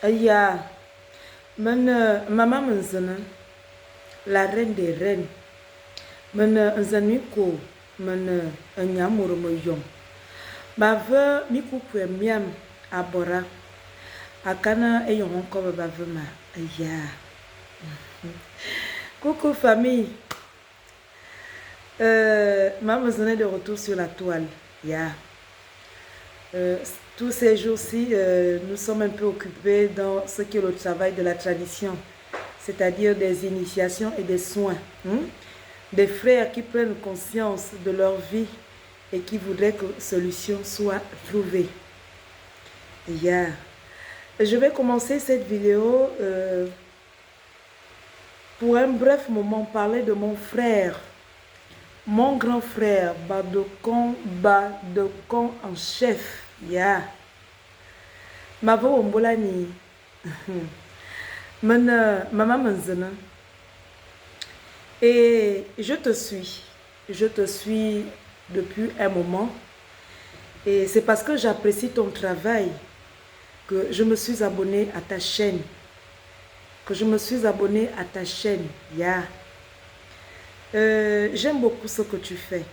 Ya, maman menzana, la reine des reines. Nzani ko nyamoro mo yom. Bave miku kwe miam abora. Akana eyon ko bave ma. Ya. Coucou famille. Maman est de retour sur la toile. Ya. Tous ces jours-ci, nous sommes un peu occupés dans ce qui est le travail de la tradition, c'est-à-dire des initiations et des soins. Des frères qui prennent conscience de leur vie et qui voudraient que solution soit trouvée. Yeah. Je vais commencer cette vidéo pour un bref moment parler de mon frère, mon grand frère, Badokon en chef. Yeah. Mavo Ombolani. Maman Menzena. Et je te suis depuis un moment. Et c'est parce que j'apprécie ton travail que je me suis abonnée à ta chaîne. Yeah. J'aime beaucoup ce que tu fais.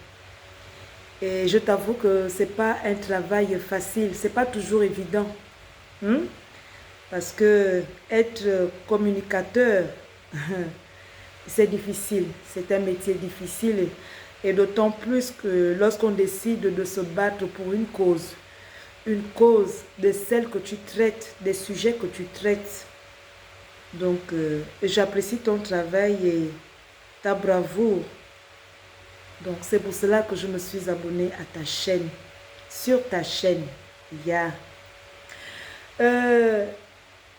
Et je t'avoue que ce n'est pas un travail facile, ce n'est pas toujours évident. Parce que être communicateur, c'est difficile, c'est un métier difficile. Et d'autant plus que lorsqu'on décide de se battre pour une cause de celle que tu traites, des sujets que tu traites. Donc, j'apprécie ton travail et ta bravoure. Donc, c'est pour cela que je me suis abonnée à ta chaîne, sur ta chaîne. Yeah.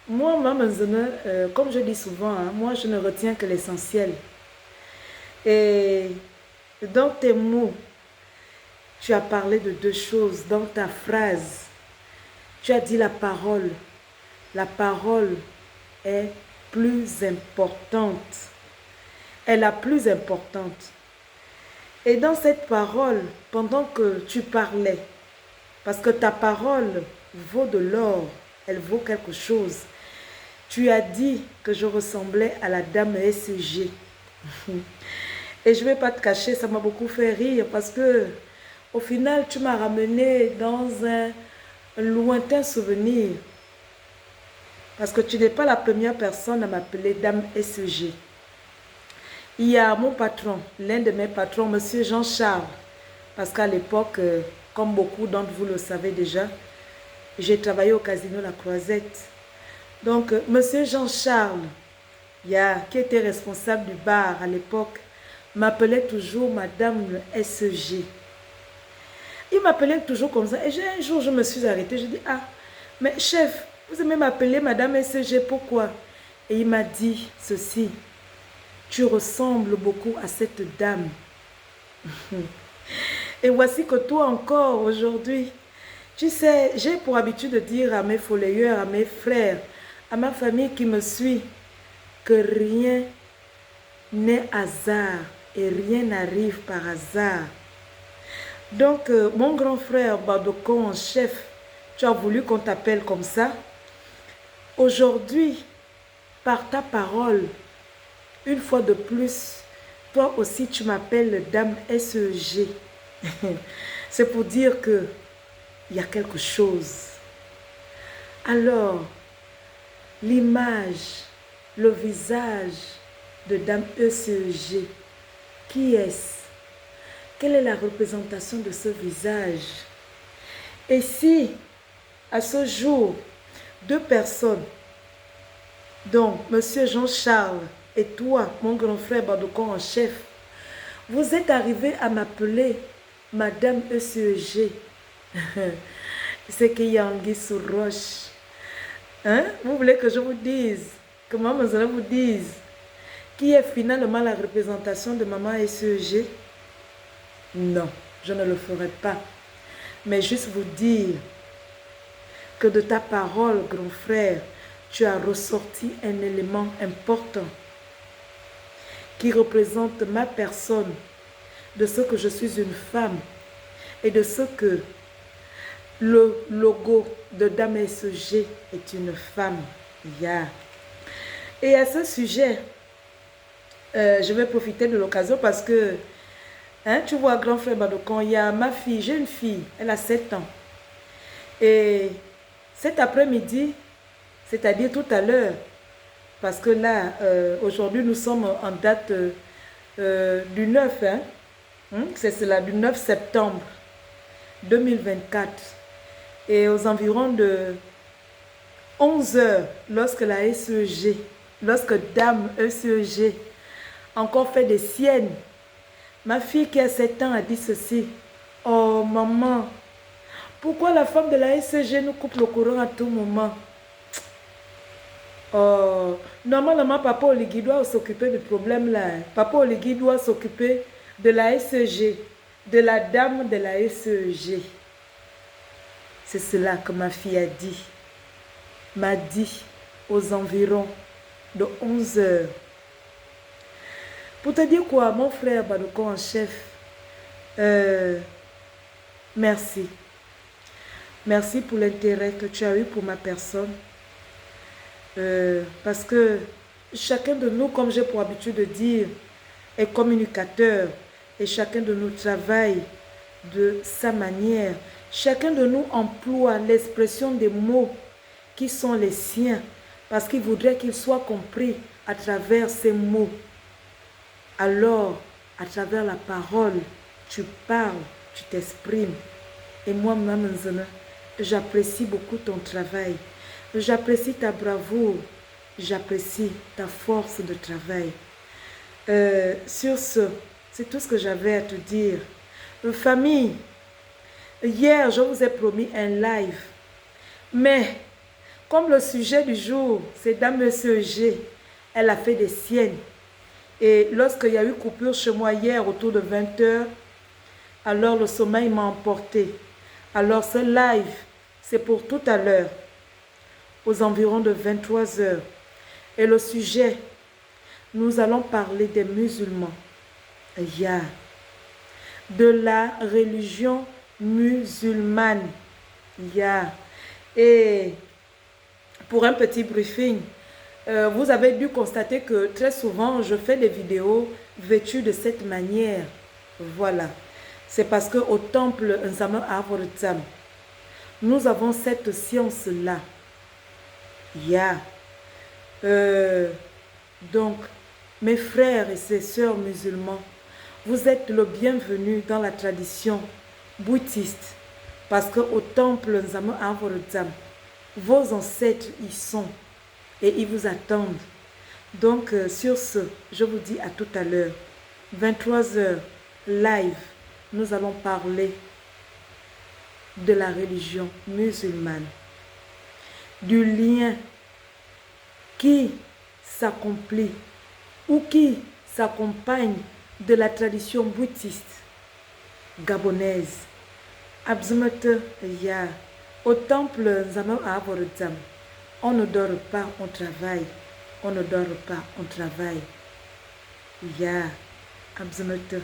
Moi, Maman Zene, comme je dis souvent, moi, je ne retiens que l'essentiel. Et dans tes mots, tu as parlé de deux choses. Dans ta phrase, tu as dit la parole. La parole est plus importante. Elle est la plus importante. Et dans cette parole, pendant que tu parlais, parce que ta parole vaut de l'or, elle vaut quelque chose, tu as dit que je ressemblais à la dame SG. Et je ne vais pas te cacher, ça m'a beaucoup fait rire parce que au final, tu m'as ramené dans un lointain souvenir. Parce que tu n'es pas la première personne à m'appeler dame SG. Il y a mon patron, l'un de mes patrons, monsieur Jean-Charles, parce qu'à l'époque, comme beaucoup d'entre vous le savez déjà, j'ai travaillé au Casino La Croisette. Donc, monsieur Jean-Charles, qui était responsable du bar à l'époque, m'appelait toujours madame SG. Il m'appelait toujours comme ça. Et un jour, je me suis arrêtée, je dis, ah, mais chef, vous aimez m'appeler madame SG, pourquoi? Et il m'a dit ceci. Tu ressembles beaucoup à cette dame. Et voici que toi encore aujourd'hui, tu sais, j'ai pour habitude de dire à mes follayeurs, à mes frères, à ma famille qui me suit, que rien n'est hasard et rien n'arrive par hasard. Donc, mon grand frère Badokon en chef, tu as voulu qu'on t'appelle comme ça. Aujourd'hui, par ta parole, une fois de plus, toi aussi tu m'appelles dame SEG. C'est pour dire que il y a quelque chose. Alors, l'image, le visage de dame SEG, qui est-ce? Quelle est la représentation de ce visage? Et si, à ce jour, deux personnes, donc monsieur Jean-Charles et toi, mon grand frère Badokon en chef, vous êtes arrivés à m'appeler madame ECEG. C'est qu'il y a anguille sous roche. Hein? Vous voulez que je vous dise, que maman vous dise, qui est finalement la représentation de maman ECEG? Non, je ne le ferai pas. Mais juste vous dire que de ta parole, grand frère, tu as ressorti un élément important qui représente ma personne, de ce que je suis une femme et de ce que le logo de Dame SG est une femme. Yeah. Et à ce sujet, je vais profiter de l'occasion parce que, hein, tu vois, grand frère Badokon, il y a ma fille, j'ai une fille, elle a 7 ans. Et cet après-midi, c'est-à-dire tout à l'heure, parce que là, aujourd'hui, nous sommes en date du 9, hein, c'est cela, du 9 septembre 2024. Et aux environs de 11 heures, lorsque la SEG, lorsque Dame SEG encore fait des siennes, ma fille qui a 7 ans a dit ceci: oh maman, pourquoi la femme de la SEG nous coupe le courant à tout moment? Oh, normalement, Papa Oligui doit s'occuper du problème là. Papa Oligui doit s'occuper de la SEG, de la dame de la SEG. C'est cela que ma fille a dit. M'a dit aux environs de 11 heures. Pour te dire quoi, mon frère Badoko en chef, merci. Merci pour l'intérêt que tu as eu pour ma personne. Parce que chacun de nous, comme j'ai pour habitude de dire, est communicateur et chacun de nous travaille de sa manière. Chacun de nous emploie l'expression des mots qui sont les siens parce qu'il voudrait qu'ils soient compris à travers ces mots. Alors, à travers la parole, tu parles, tu t'exprimes. Et moi, Maman Nzana, j'apprécie beaucoup ton travail. J'apprécie ta bravoure, j'apprécie ta force de travail. Sur ce, c'est tout ce que j'avais à te dire. Famille, hier, je vous ai promis un live. Mais, comme le sujet du jour, c'est Dame Monsieur G, elle a fait des siennes. Et lorsqu'il y a eu coupure chez moi hier autour de 20 h, alors le sommeil m'a emporté. Alors ce live, c'est pour tout à l'heure, aux environs de 23 h. Et le sujet, nous allons parler des musulmans. Yeah. De la religion musulmane. Yeah. Et pour un petit briefing, vous avez dû constater que très souvent, je fais des vidéos vêtues de cette manière. Voilà. C'est parce qu'au temple Nzama Avoritzam, nous avons cette science-là. Yeah. Donc, mes frères et ses sœurs musulmans, vous êtes le bienvenu dans la tradition bouddhiste. Parce qu'au temple Nzama Avoritzam, vos ancêtres y sont et ils vous attendent. Donc, sur ce, je vous dis à tout à l'heure. 23 h, live, nous allons parler de la religion musulmane. Du lien qui s'accomplit ou qui s'accompagne de la tradition bouddhiste gabonaise. Abzumete ya. Au temple Nzama Avoritzam, on ne dort pas, on travaille. On ne dort pas, on travaille. Ya. Abzumete.